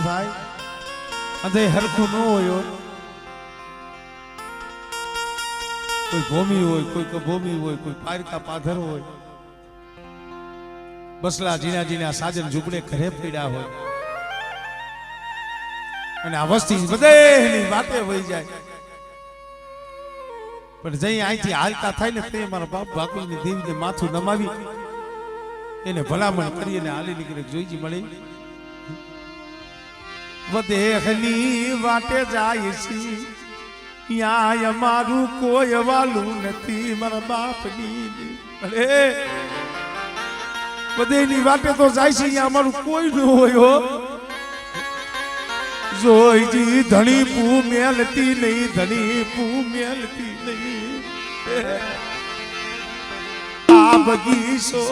ભાઈ અંધે હરખું ન હોય, કોઈ ભૂમિ હોય, કોઈ કભૂમિ હોય, કોઈ પારકા પાધર હોય, બસલા જીના જીના સાજન ઝૂંપડે ઘરે પડ્યા હોય અને આ વસ્તી બધેની વાતે વહી જાય, પણ જઈ અહીંથી હાલતા થાય ને તે મારા બાપ ભાકુલની દેવીને માથું નમાવી એને ભલામણ કરી અને હાલી નીકળે જોઈજી મળી વધેહની વાટે જાય છે યા અમારું કોઈ વાલું નથી મારા બાપની અરે બધેની વાટે તો જાય છે યા અમારું કોઈ ન હોય હો જોઈજી ધણી પૂ મેલતી નહીં, ધણી પૂ મેલતી નહીં, આ બગીચો